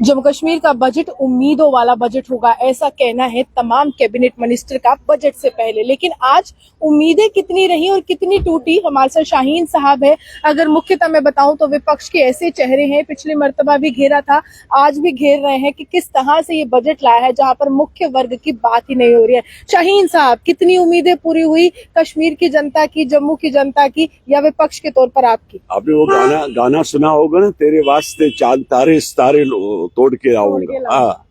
जम्मू कश्मीर का बजट उम्मीदों वाला बजट होगा, ऐसा कहना है तमाम कैबिनेट मिनिस्टर का बजट से पहले। लेकिन आज उम्मीदें कितनी रही और कितनी टूटी, हमारे साथ शाहीन साहब है। अगर मुख्यतः मैं बताऊं तो विपक्ष के ऐसे चेहरे हैं, पिछली मर्तबा भी घेरा था, आज भी घेर रहे हैं कि किस तरह से ये बजट लाया है जहां पर मुख्य वर्ग की बात ही नहीं हो रही है। शाहीन साहब, कितनी उम्मीदें पूरी हुई कश्मीर की जनता की, जम्मू की जनता की, या विपक्ष के तौर पर आपकी? आपने वो गाना सुना होगा ना, तेरे वास्ते चांद तारे सितारे तोड़ के आऊंगा। हाँ,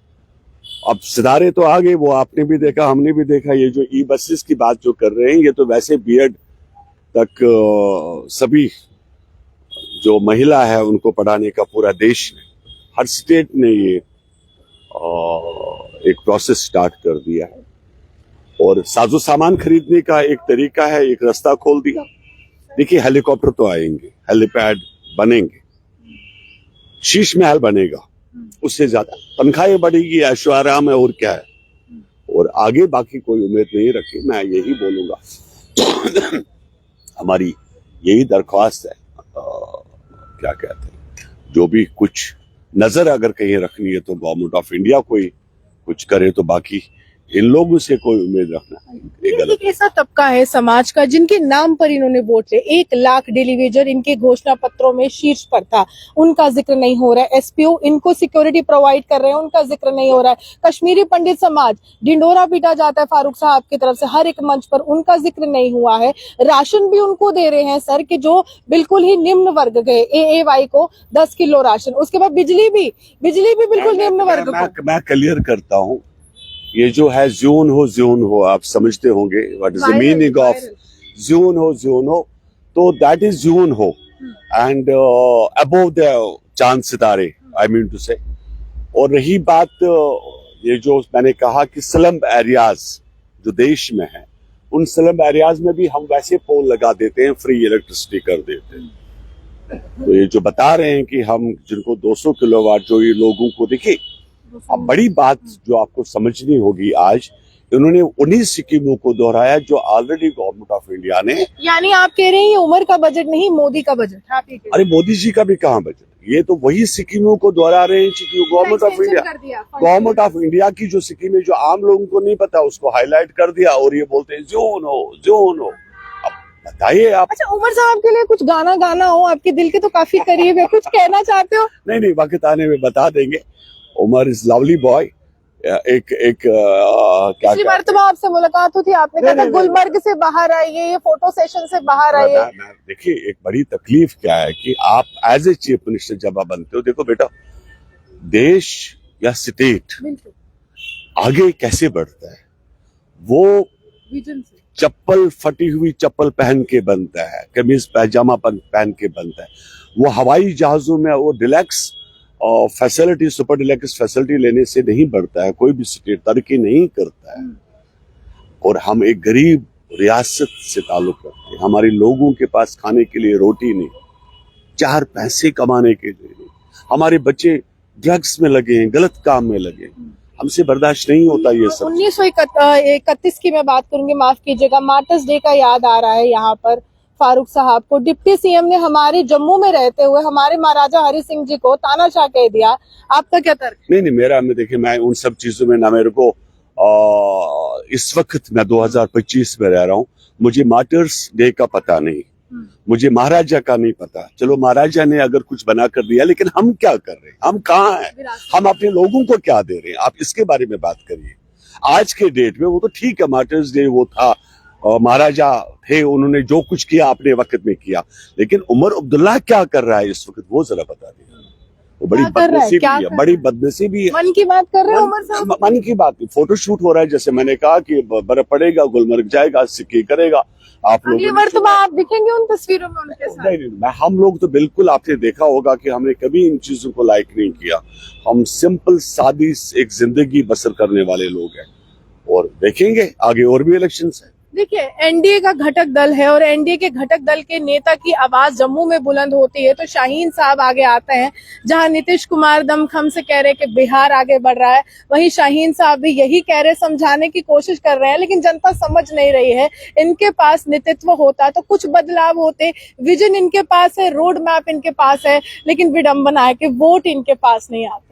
अब सितारे तो आ गए, वो आपने भी देखा, हमने भी देखा। ये जो ई बसेस की बात जो कर रहे हैं, ये तो वैसे बीएड तक सभी जो महिला है उनको पढ़ाने का पूरा देश में, हर स्टेट ने ये एक प्रोसेस स्टार्ट कर दिया है। और साजो सामान खरीदने का एक तरीका है, एक रास्ता खोल दिया। देखिए, हेलीकॉप्टर तो आएंगे, हेलीपैड बनेंगे, शीश महल बनेगा, उससे ज्यादा तनख्वाहें बढ़ेगी, ऐशो आराम है, और क्या है। और आगे बाकी कोई उम्मीद नहीं रखी, मैं यही बोलूंगा। हमारी यही दरख्वास्त है, क्या कहते हैं, जो भी कुछ नजर अगर कहीं रखनी है तो गवर्नमेंट ऑफ इंडिया कोई कुछ करे, तो बाकी इन लोगों से कोई उम्मीद रखना एक ऐसा तबका है समाज का जिनके नाम पर इन्होंने वोट ले, 1 लाख डेली वेजर इनके घोषणा पत्रों में शीर्ष पर था, उनका जिक्र नहीं हो रहा है। एसपीओ इनको सिक्योरिटी प्रोवाइड कर रहे हैं, उनका जिक्र नहीं हो रहा है। कश्मीरी पंडित समाज, ढिंडोरा पीटा जाता है फारूक साहब की तरफ से हर एक मंच पर, उनका जिक्र नहीं हुआ है। राशन भी उनको दे रहे हैं सर, कि जो बिल्कुल ही निम्न वर्ग गए, AAY को 10 किलो राशन, उसके बाद बिजली भी बिल्कुल निम्न वर्ग को। मैं क्लियर करता हूँ, ये जो है ज़्यून हो, आप समझते होंगे what is the meaning of June हो, तो दैट इज ज़्यून हो एंड अबव द चांद सितारे, आई मीन टू से। और रही बात ये जो मैंने कहा कि स्लम एरियाज जो देश में है, उन स्लम एरियाज में भी हम वैसे पोल लगा देते हैं, फ्री इलेक्ट्रिसिटी कर देते हैं। तो ये जो बता रहे हैं कि हम जिनको 200 किलोवाट, जो ये लोगों को, देखिए अब बड़ी बात जो आपको समझनी होगी, आज इन्होंने उन्हीं स्कीमों को दोहराया जो ऑलरेडी गवर्नमेंट ऑफ इंडिया ने। यानी आप कह रहे हैं ये उमर का बजट नहीं, मोदी का बजट? आप ये अरे मोदी जी का भी कहाँ बजट, ये तो वही स्कीमों को दोहरा रहे हैं गवर्नमेंट ऑफ इंडिया की जो स्कीमें जो आम लोगों को नहीं पता, उसको हाईलाइट कर दिया और ये बोलते हैं ज़्यून हो। अब बताइए आप। अच्छा, उमर साहब के लिए कुछ गाना हो, आपके दिल के तो काफी करीब है, कुछ कहना चाहते हो? नहीं, वक्त आने में बता देंगे। Umar is lovely boy. क्या मर्तबा आपसे मुलाकात हुई थी, आपने कहा था गुलमर्ग से बाहर आइए, ये फोटो सेशन से बाहर आइए। देखिए, एक बड़ी तकलीफ क्या है कि आप एज ए चीफ मिनिस्टर जब आप बनते हो, देखो बेटा, देश या स्टेट आगे कैसे बढ़ता है, वो विजन से। चप्पल, फटी हुई चप्पल पहन के बनता है, कमीज पैजामा पहन के बनता है। वो हवाई जहाजों में वो डिलैक्स और फैसिलिटी, सुपर डिलैक्स फैसिलिटी लेने से नहीं बढ़ता है, कोई भी स्टेट तरक्की नहीं करता है। और हम एक गरीब रियासत से ताल्लुक रखते हैं, हमारे लोगों के पास खाने के लिए रोटी नहीं, 4 पैसे कमाने के लिए नहीं, हमारे बच्चे ड्रग्स में लगे हैं, गलत काम में लगे हैं, हमसे बर्दाश्त नहीं होता ये सब। 1931 की मैं बात करूंगी, माफ कीजिएगा, मार्टर्स डे का याद आ रहा है यहाँ पर फारूक साहब को। डिप्टी सीएम ने हमारे जम्मू में रहते हुए हमारे महाराजा हरि सिंह जी को तानाशाह कह दिया, आपका क्या तर्क? नहीं, देखिए, मैं उन सब चीजों में ना, मेरे को इस वक्त मैं 2025 में रह रहा हूँ, मुझे मार्टर्स डे का पता नहीं, मुझे महाराजा का नहीं पता। चलो, महाराजा ने अगर कुछ बना कर दिया, लेकिन हम क्या कर रहे हैं, हम कहाँ हैं, हम अपने लोगों को क्या दे रहे हैं, आप इसके बारे में बात करिए। आज के डेट में वो तो ठीक है, मार्टर्स डे वो था, महाराजा थे, उन्होंने जो कुछ किया अपने वक्त में किया, लेकिन उमर अब्दुल्ला क्या कर रहा है इस वक्त, वो जरा बता दीजिए। वो बड़ी बदनसीबी है, बड़ी बदनसीबी है। मन की बात कर रहे हैं उमर साहब, मन की बात। फोटो शूट हो रहा है, जैसे मैंने कहा कि बर्फ पड़ेगा, गुलमर्ग जाएगा, सिक्की करेगा, आप लोग आप दिखेंगे उन तस्वीरों में उनके साथ? नहीं, हम लोग तो बिल्कुल, आपने देखा होगा कि हमने कभी इन चीजों को लाइक नहीं किया। हम सिंपल सादी एक जिंदगी बसर करने वाले लोग हैं, और देखेंगे आगे और भी इलेक्शंस है। देखिए, एनडीए का घटक दल है और एनडीए के घटक दल के नेता की आवाज जम्मू में बुलंद होती है तो शाहीन साहब आगे आते हैं। जहां नीतीश कुमार दमखम से कह रहे हैं कि बिहार आगे बढ़ रहा है, वहीं शाहीन साहब भी यही कह रहे, समझाने की कोशिश कर रहे हैं, लेकिन जनता समझ नहीं रही है। इनके पास नेतृत्व होता तो कुछ बदलाव होते, विजन इनके पास है, रोड मैप इनके पास है, लेकिन विडंबना है कि वोट इनके पास नहीं आता।